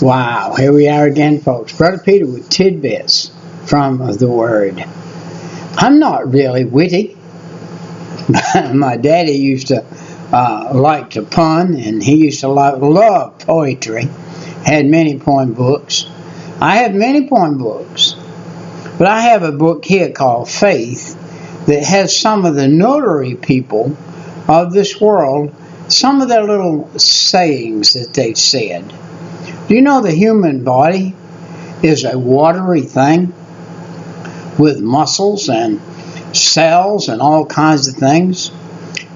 Wow, here we are again, folks. Brother Peter with tidbits from the Word. I'm not really witty. My daddy used to like to pun, and he used to love poetry. Had many poem books. I have many poem books. But I have a book here called Faith that has some of the notary people of this world, some of their little sayings that they've said. Do you know the human body is a watery thing with muscles and cells and all kinds of things?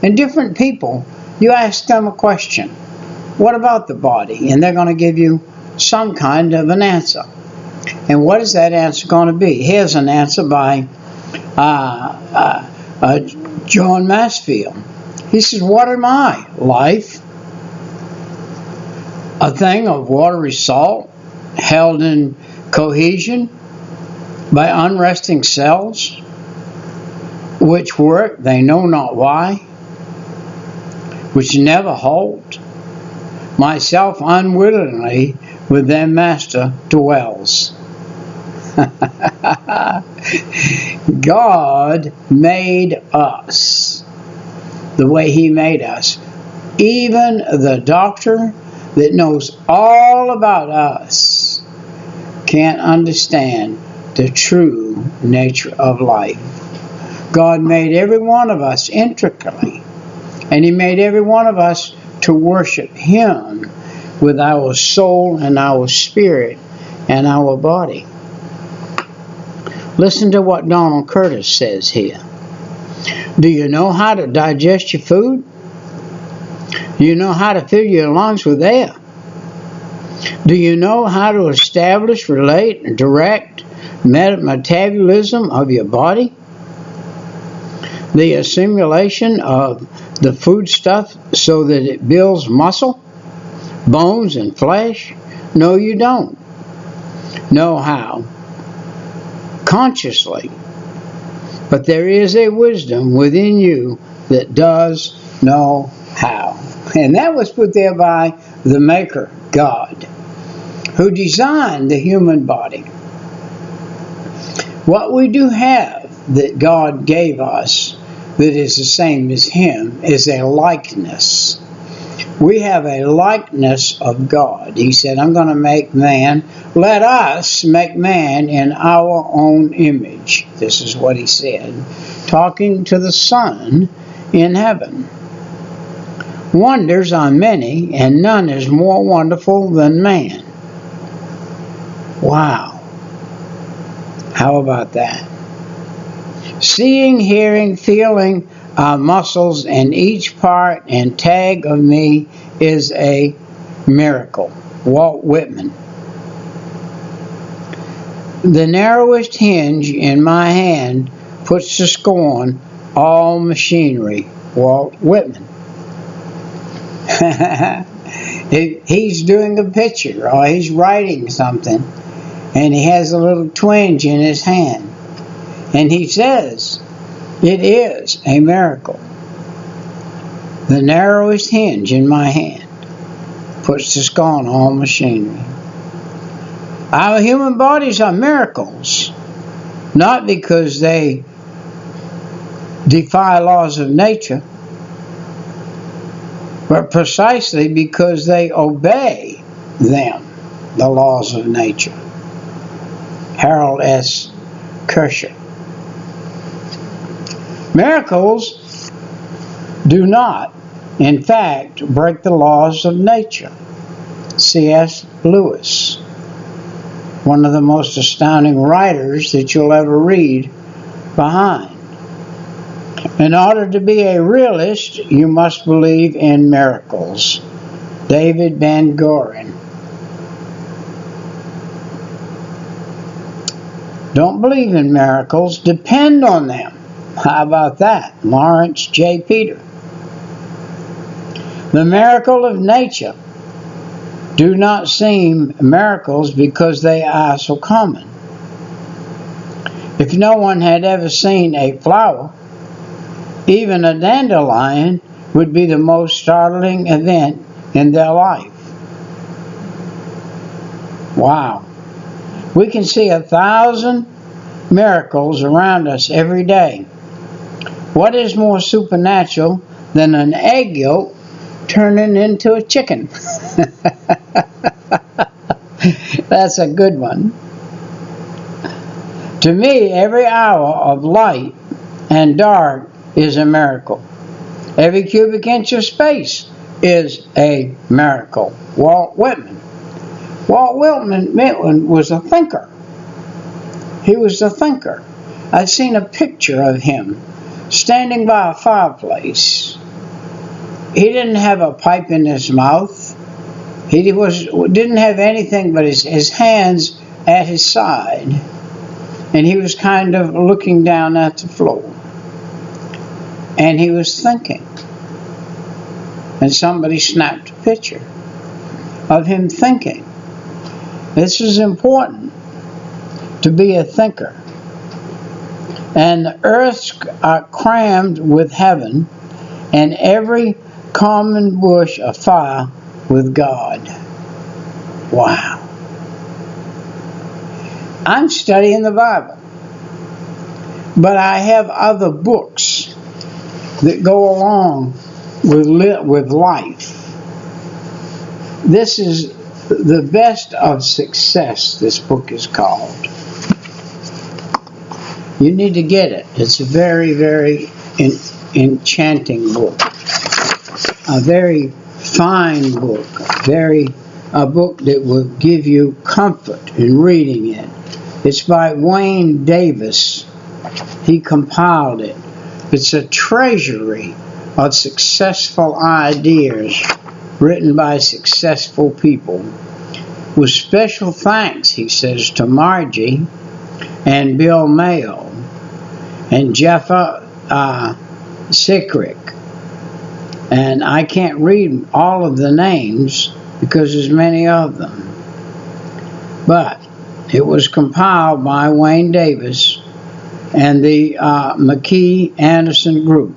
And different people, you ask them a question, what about the body? And they're going to give you some kind of an answer. And what is that answer going to be? Here's an answer by John Mansfield. He says, what am I? Life? A thing of watery salt, held in cohesion by unresting cells, which work they know not why, which never halt. Myself unwillingly with their master dwells. God made us the way He made us. Even the doctor that knows all about us can't understand the true nature of life. God made every one of us intricately, and He made every one of us to worship Him with our soul and our spirit and our body. Listen to what Donald Curtis says here. Do you know how to digest your food? Do you know how to fill your lungs with air? Do you know how to establish, relate, and direct metabolism of your body? The assimilation of the foodstuff so that it builds muscle, bones, and flesh? No, you don't know how consciously. But there is a wisdom within you that does know how. And that was put there by the Maker, God, who designed the human body. What we do have that God gave us that is the same as Him is a likeness. We have a likeness of God. He said, I'm going to make man. Let us make man in our own image. This is what He said, talking to the Son in heaven. Wonders are many, and none is more wonderful than man. Wow. How about that? Seeing, hearing, feeling our muscles, and each part and tag of me is a miracle. Walt Whitman. The narrowest hinge in my hand puts to scorn all machinery. Walt Whitman. He's doing a picture or he's writing something and he has a little twinge in his hand and he says it is a miracle. The narrowest hinge in my hand puts to scorn all machinery. Our human bodies are miracles, not because they defy laws of nature, but precisely because they obey them, the laws of nature. Harold S. Kirscher. Miracles do not, in fact, break the laws of nature. C.S. Lewis, one of the most astounding writers that you'll ever read behind. In order to be a realist, you must believe in miracles. David Ben Gurion. Don't believe in miracles, depend on them. How about that? Lawrence J. Peter. The miracle of nature do not seem miracles because they are so common. If no one had ever seen a flower, even a dandelion would be the most startling event in their life. Wow. We can see 1,000 miracles around us every day. What is more supernatural than an egg yolk turning into a chicken? That's a good one. To me, every hour of light and dark is a miracle. Every cubic inch of space is a miracle. Walt Whitman. Walt Whitman was a thinker. He was a thinker. I've seen a picture of him standing by a fireplace. He didn't have a pipe in his mouth. He didn't have anything but his hands at his side. And he was kind of looking down at the floor. And he was thinking. And somebody snapped a picture of him thinking. This is important, to be a thinker. And the earth's crammed with heaven, and every common bush afire with God. Wow. I'm studying the Bible, but I have other books that go along with life. This is the best of success, this book is called. You need to get it. It's a very, very enchanting book. A very fine book. A book that will give you comfort in reading it. It's by Wayne Davis. He compiled it. It's a treasury of successful ideas written by successful people. With special thanks, he says, to Margie and Bill Mayo and Jeff Sickrick. And I can't read all of the names because there's many of them. But it was compiled by Wayne Davis and the McKee Anderson Group.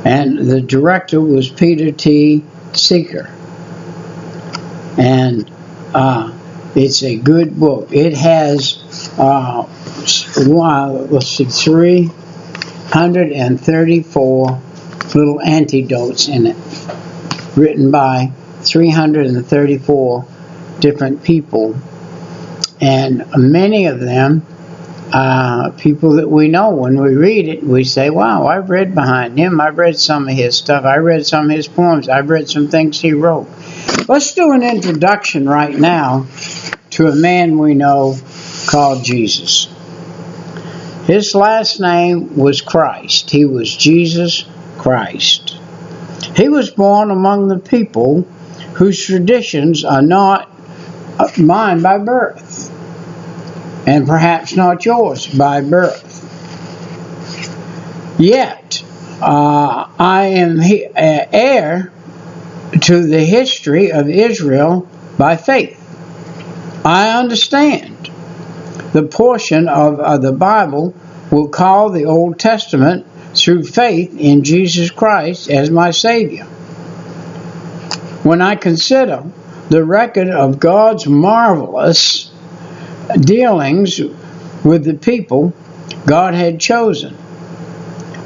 And the director was Peter T. Seeker. And it's a good book. It has 334 little antidotes in it, written by 334 different people. And many of them people that we know. When we read it, we say, wow, I've read behind him. I've read some of his stuff. I read some of his poems. I've read some things he wrote. Let's do an introduction right now to a man we know called Jesus. His last name was Christ. He was Jesus Christ. He was born among the people whose traditions are not mine by birth, and perhaps not yours by birth. Yet, I am heir to the history of Israel by faith. I understand the portion of the Bible will call the Old Testament through faith in Jesus Christ as my Savior. When I consider the record of God's marvelous dealings with the people God had chosen,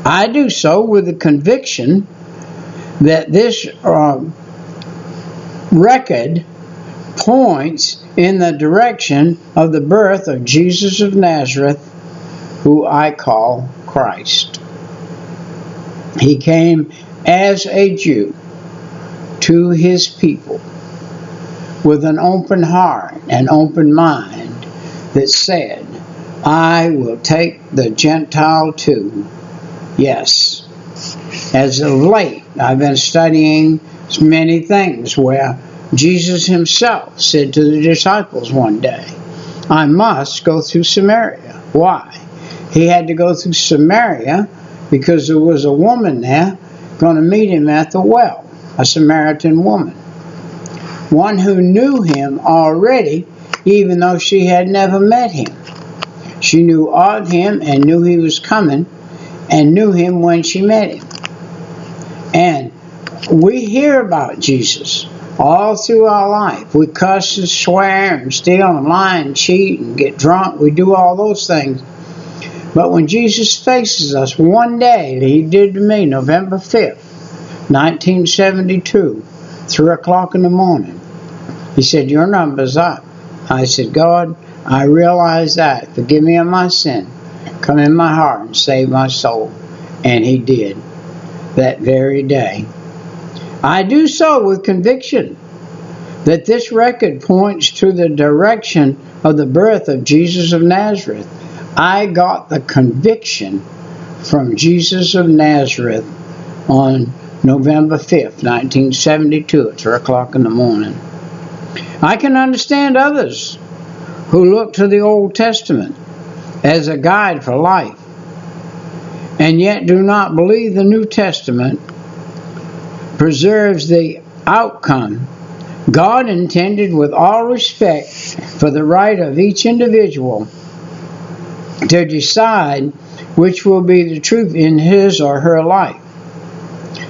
I do so with the conviction that this record points in the direction of the birth of Jesus of Nazareth, who I call Christ. He came as a Jew to his people with an open heart and open mind that said, I will take the Gentile too. Yes. As of late, I've been studying many things where Jesus himself said to the disciples one day, I must go through Samaria. Why? He had to go through Samaria because there was a woman there going to meet him at the well, a Samaritan woman. One who knew him already, even though she had never met him. She knew of him and knew he was coming and knew him when she met him. And we hear about Jesus All through our life, we cuss and swear and steal and lie and cheat and get drunk. We do all those things. But when Jesus faces us one day, He did to me, November 5th, 1972, 3 o'clock in the morning, He said, "Your number's up." I said, "God, I realize that. Forgive me of my sin. Come in my heart and save my soul." And He did that very day. I do so with conviction that this record points to the direction of the birth of Jesus of Nazareth. I got the conviction from Jesus of Nazareth on November 5th, 1972 at 3 o'clock in the morning. I can understand others who look to the Old Testament as a guide for life and yet do not believe the New Testament preserves the outcome God intended, with all respect for the right of each individual to decide which will be the truth in his or her life.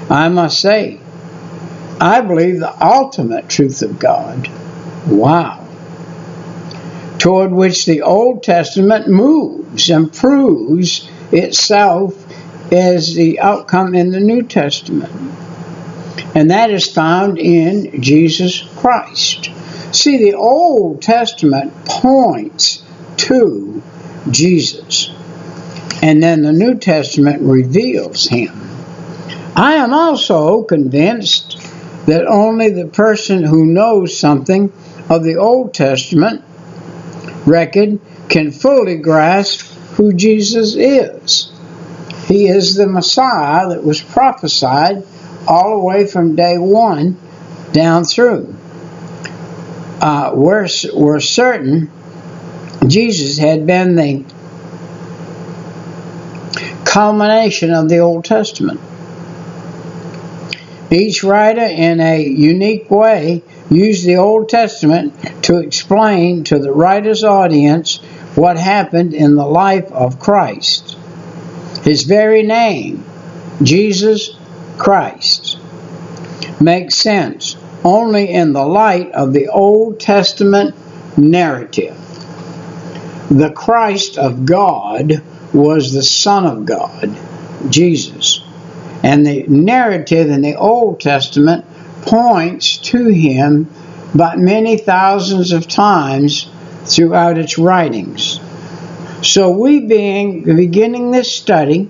I must say, I believe the ultimate truth of God, toward which the Old Testament moves and proves itself as the outcome in the New Testament. And that is found in Jesus Christ. See, the Old Testament points to Jesus, and then the New Testament reveals Him. I am also convinced that only the person who knows something of the Old Testament record can fully grasp who Jesus is. He is the Messiah that was prophesied all the way from day one down through. We're certain Jesus had been the culmination of the Old Testament. Each writer, in a unique way, used the Old Testament to explain to the writer's audience what happened in the life of Christ. His very name, Jesus Christ, makes sense only in the light of the Old Testament narrative. The Christ of God was the Son of God, Jesus. And the narrative in the Old Testament points to Him but many thousands of times throughout its writings. So we beginning this study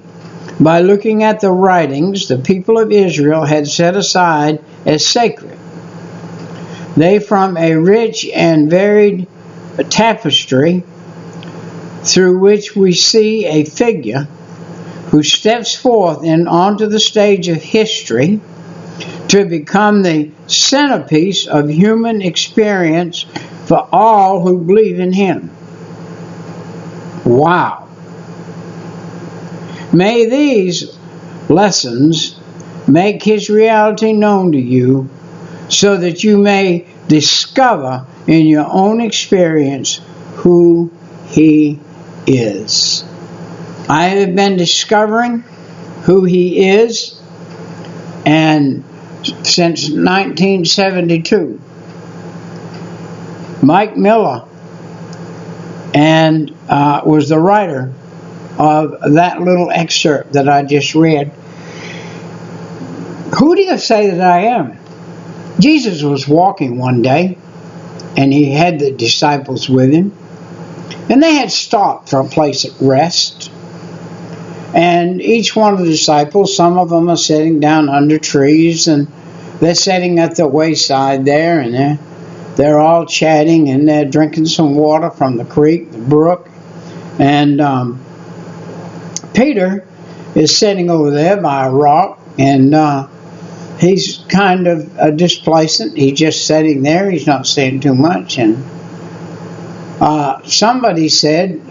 by looking at the writings the people of Israel had set aside as sacred. They form a rich and varied tapestry through which we see a figure who steps forth onto the stage of history to become the centerpiece of human experience for all who believe in Him. Wow. May these lessons make His reality known to you so that you may discover in your own experience who He is. I have been discovering who He is, and since 1972, Mike Miller was the writer of that little excerpt that I just read. Who do you say that I am? Jesus was walking one day, and He had the disciples with Him, and they had stopped for a place of rest. And each one of the disciples, some of them are sitting down under trees, and they're sitting at the wayside there, and they're all chatting, and they're drinking some water from the creek, the brook. And Peter is sitting over there by a rock, and he's kind of displacent. He's just sitting there. He's not saying too much. And somebody said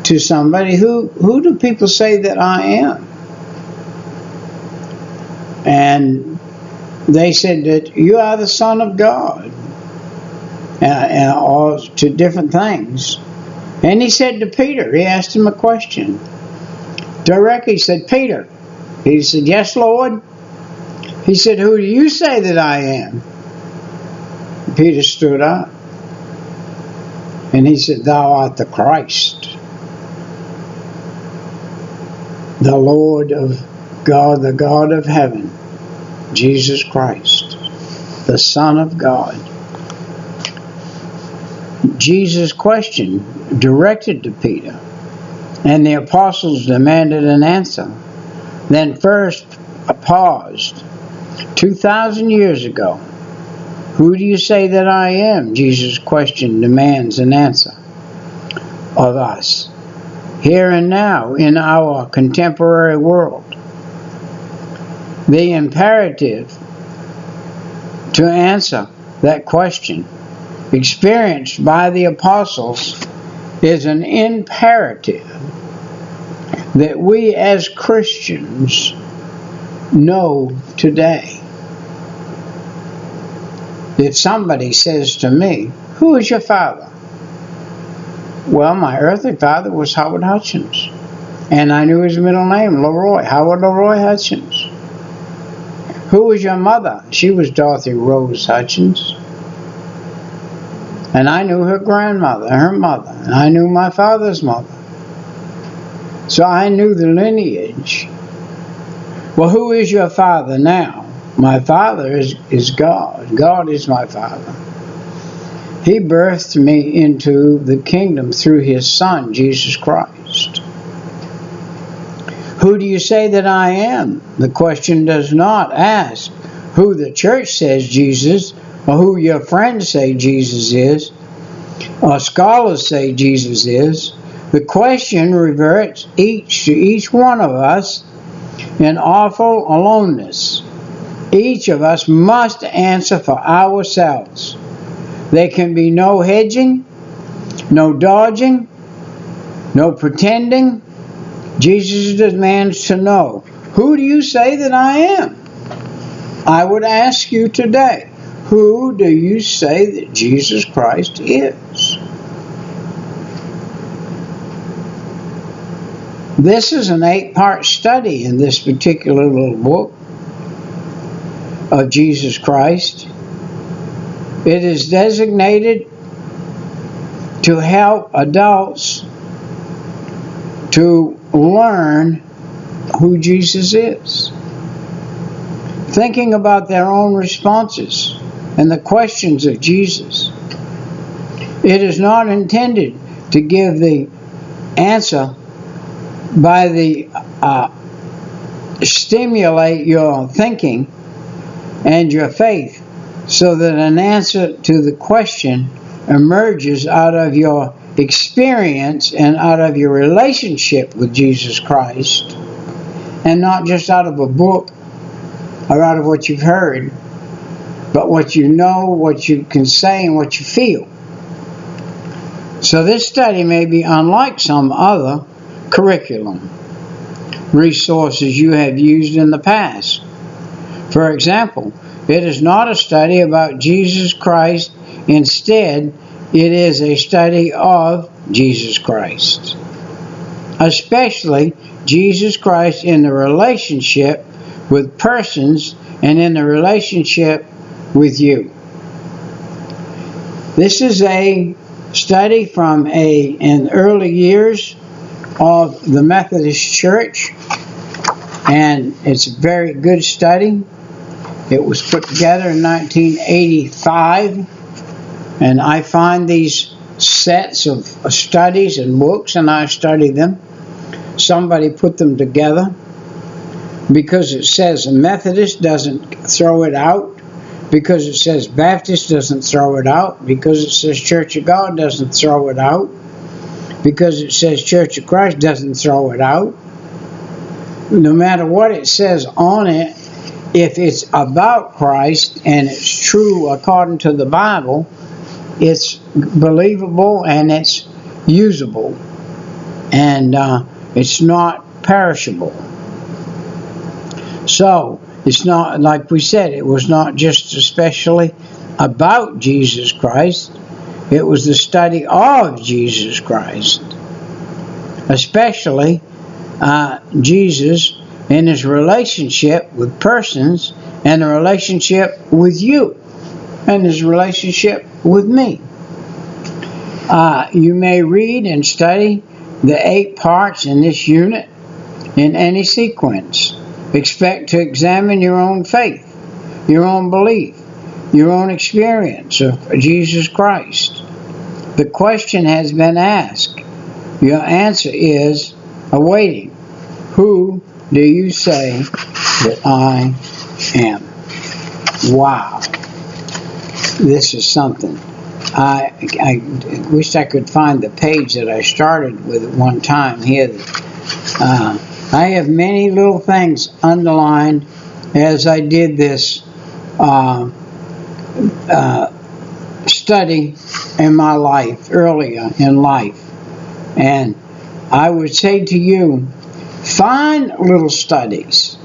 to somebody, who do people say that I am? And they said that you are the Son of God, or to different things. And He said to Peter, He asked him a question. Directly, He said, Peter. He said, yes, Lord. He said, "Who do you say that I am?" Peter stood up and he said, "Thou art the Christ, the Lord of God, the God of heaven, Jesus Christ, the Son of God." Jesus' question directed to Peter, and the apostles demanded an answer. Then first paused. 2,000 years ago, "Who do you say that I am?" Jesus' question demands an answer of us, here and now, in our contemporary world. The imperative to answer that question, experienced by the apostles, is an imperative that we as Christians know today. If somebody says to me, "Who is your father?" Well, my earthly father was Howard Hutchins, and I knew his middle name, Leroy, Howard Leroy Hutchins. "Who was your mother?" She was Dorothy Rose Hutchins. And I knew her grandmother, her mother, and I knew my father's mother. So I knew the lineage. Well, who is your father now? My father is God. God is my father. He birthed me into the kingdom through his Son, Jesus Christ. Who do you say that I am? The question does not ask who the church says Jesus, or who your friends say Jesus is, or scholars say Jesus is. The question reverts to each one of us in awful aloneness. Each of us must answer for ourselves. There can be no hedging, no dodging, no pretending. Jesus demands to know, who do you say that I am? I would ask you today, who do you say that Jesus Christ is? This is an 8-part study in this particular little book of Jesus Christ. It is designated to help adults to learn who Jesus is, thinking about their own responses and the questions of Jesus. It is not intended to give the answer by the stimulate your thinking and your faith, so that an answer to the question emerges out of your experience and out of your relationship with Jesus Christ, and not just out of a book or out of what you've heard, but what you know, what you can say, and what you feel. So this study may be unlike some other curriculum resources you have used in the past. For example, it is not a study about Jesus Christ. Instead, it is a study of Jesus Christ, especially Jesus Christ in the relationship with persons and in the relationship with you. This is a study from in early years of the Methodist Church, and it's a very good study. It was put together in 1985, and I find these sets of studies and books, and I study them. Somebody put them together because it says Methodist doesn't throw it out, because it says Baptist doesn't throw it out, because it says Church of God doesn't throw it out, because it says Church of Christ doesn't throw it out. No matter what it says on it, if it's about Christ and it's true according to the Bible, it's believable and it's usable, and it's not perishable. So it's not, like we said, it was not just especially about Jesus Christ. It was the study of Jesus Christ, especially Jesus in his relationship with persons and a relationship with you and his relationship with me. You may read and study the 8 parts in this unit in any sequence. Expect to examine your own faith, your own belief, your own experience of Jesus Christ. The question has been asked. Your answer is awaiting. Who do you say that I am? Wow. This is something. I wish I could find the page that I started with at one time here. I have many little things underlined as I did this study in my life, earlier in life. And I would say to you, find little studies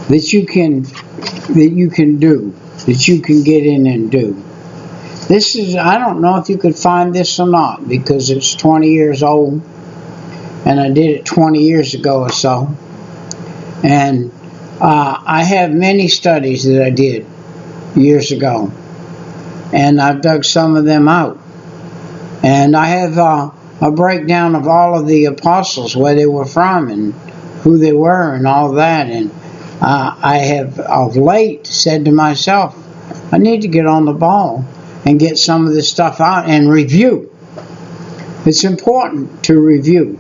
that you can do, that you can get in and do. This is, I don't know if you could find this or not, because it's 20 years old, and I did it 20 years ago or so. And I have many studies that I did years ago, and I've dug some of them out. And I have a breakdown of all of the apostles, where they were from and who they were and all that. And I have of late said to myself, I need to get on the ball and get some of this stuff out and review. It's important to review.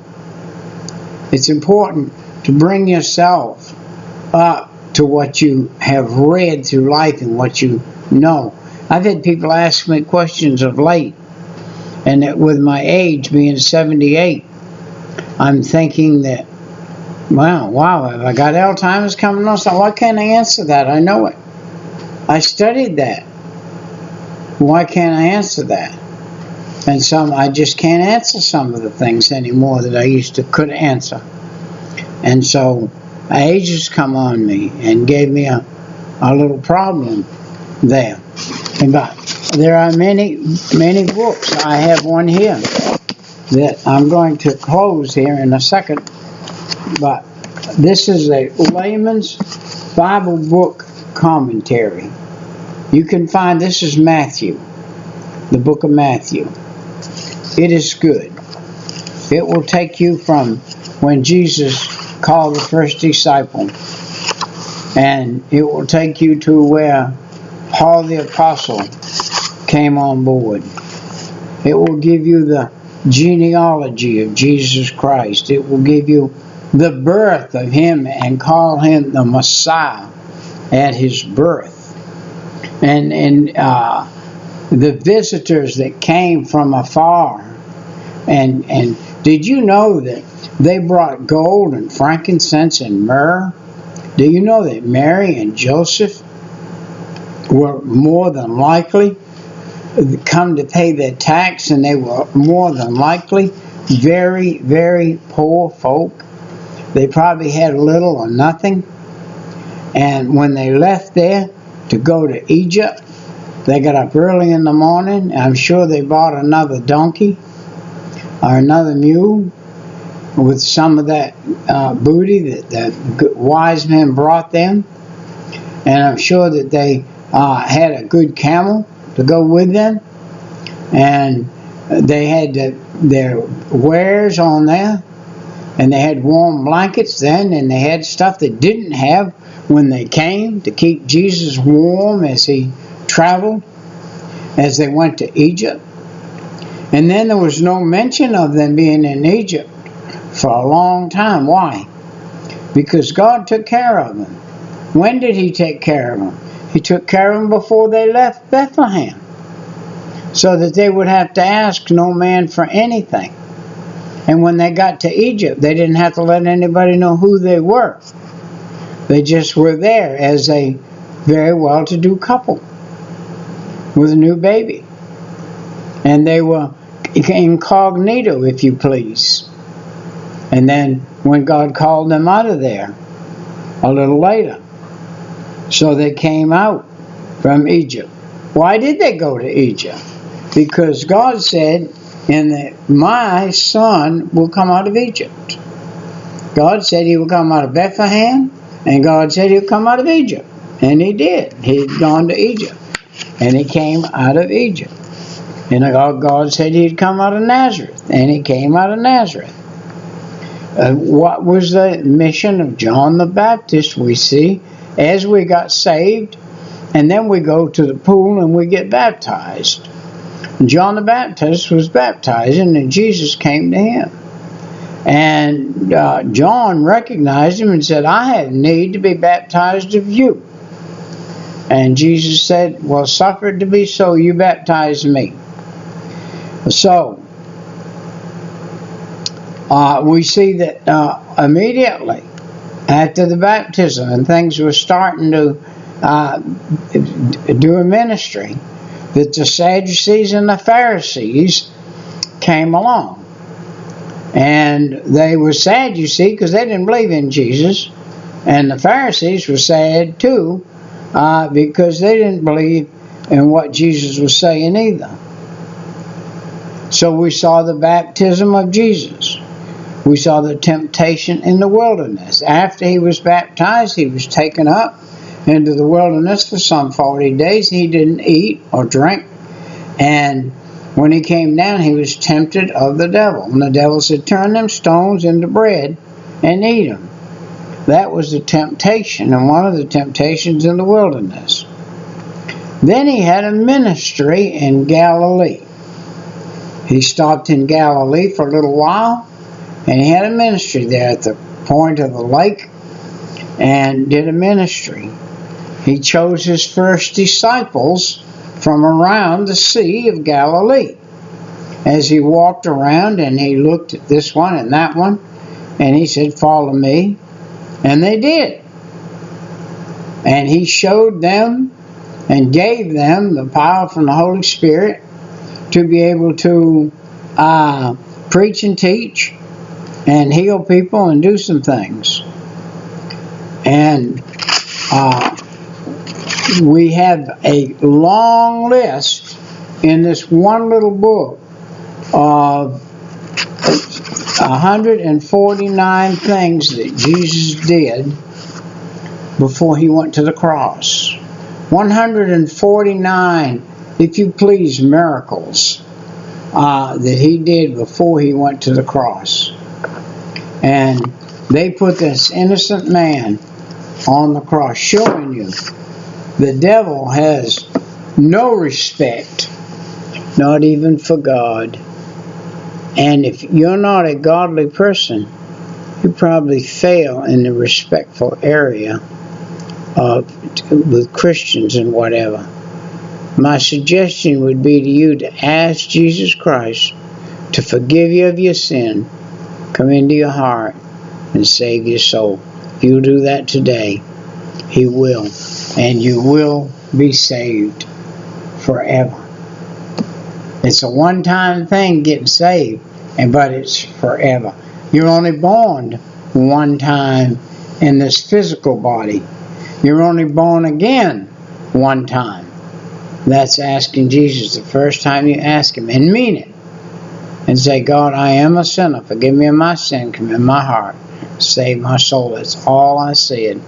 It's important to bring yourself up to what you have read through life and what you know. I've had people ask me questions of late, and that with my age being 78, I'm thinking that, wow, have I got Alzheimer's coming on? So why can't I answer that? I know it. I studied that. Why can't I answer that? And I just can't answer some of the things anymore that I could answer. And so age has come on me and gave me a little problem there. But there are many books. I have one here that I'm going to close here in a second. But this is a layman's Bible book commentary. You can find, this is Matthew, the book of Matthew. It is good. It will take you from when Jesus called the first disciple, and it will take you to where Paul the Apostle came on board. It will give you the genealogy of Jesus Christ. It will give you the birth of him and call him the Messiah at his birth. And the visitors that came from afar. And did you know that they brought gold and frankincense and myrrh? Do you know that Mary and Joseph were more than likely come to pay their tax, and they were more than likely very, very poor folk? They probably had little or nothing. And when they left there to go to Egypt, they got up early in the morning. I'm sure they bought another donkey or another mule with some of that booty that the wise men brought them. And I'm sure that they had a good camel to go with them. And they had their wares on there. And they had warm blankets then, and they had stuff they didn't have when they came to keep Jesus warm as he traveled, as they went to Egypt. And then there was no mention of them being in Egypt for a long time. Why? Because God took care of them. When did he take care of them? He took care of them before they left Bethlehem, so that they would have to ask no man for anything. And when they got to Egypt, they didn't have to let anybody know who they were. They just were there as a very well-to-do couple with a new baby. And they were incognito, if you please. And then when God called them out of there a little later, so they came out from Egypt. Why did they go to Egypt? Because God said, my son will come out of Egypt. God said he would come out of Bethlehem, and God said he would come out of Egypt. And he did. He had gone to Egypt, and he came out of Egypt. And God said he'd come out of Nazareth, and he came out of Nazareth. What was the mission of John the Baptist? We see as we got saved, and then we go to the pool and we get baptized. John the Baptist was baptizing, and Jesus came to him. And John recognized him and said, I have need to be baptized of you. And Jesus said, well, suffer it to be so, you baptize me. So, we see that immediately after the baptism and things were starting to do a ministry, that the Sadducees and the Pharisees came along. And they were sad, you see, because they didn't believe in Jesus. And the Pharisees were sad too, because they didn't believe in what Jesus was saying either. So we saw the baptism of Jesus. We saw the temptation in the wilderness. After he was baptized, he was taken up into the wilderness for some 40 days. He didn't eat or drink. And when he came down, he was tempted of the devil. And the devil said, turn them stones into bread and eat them. That was the temptation, and one of the temptations in the wilderness. Then he had a ministry in Galilee. He stopped in Galilee for a little while, and he had a ministry there at the point of the lake, and did a ministry. He chose his first disciples from around the Sea of Galilee. As he walked around and he looked at this one and that one, and he said, follow me. And they did. And he showed them and gave them the power from the Holy Spirit to be able to preach and teach and heal people and do some things. And we have a long list in this one little book of 149 things that Jesus did before he went to the cross. 149, if you please, miracles that he did before he went to the cross. And they put this innocent man on the cross, showing you the devil has no respect, not even for God. And if you're not a godly person, you probably fail in the respectful area with Christians and whatever. My suggestion would be to you to ask Jesus Christ to forgive you of your sin, come into your heart, and save your soul. If you do that today, he will. And you will be saved forever. It's a one-time thing getting saved, but it's forever. You're only born one time in this physical body. You're only born again one time. That's asking Jesus the first time you ask him, and mean it. And say, God, I am a sinner. Forgive me of my sin. Come in my heart. Save my soul. That's all I said.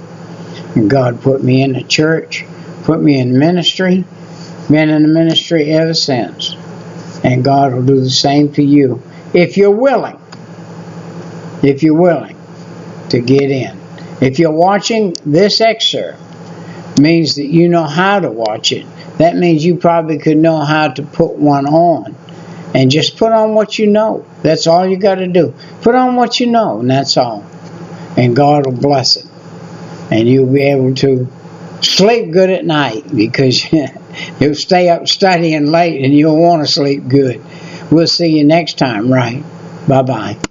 And God put me in the church, put me in ministry, been in the ministry ever since. And God will do the same for you if you're willing. If you're willing to get in. If you're watching this excerpt, means that you know how to watch it. That means you probably could know how to put one on. And just put on what you know. That's all you got to do. Put on what you know, and that's all. And God will bless it. And you'll be able to sleep good at night, because you'll stay up studying late and you'll want to sleep good. We'll see you next time, right? Bye-bye.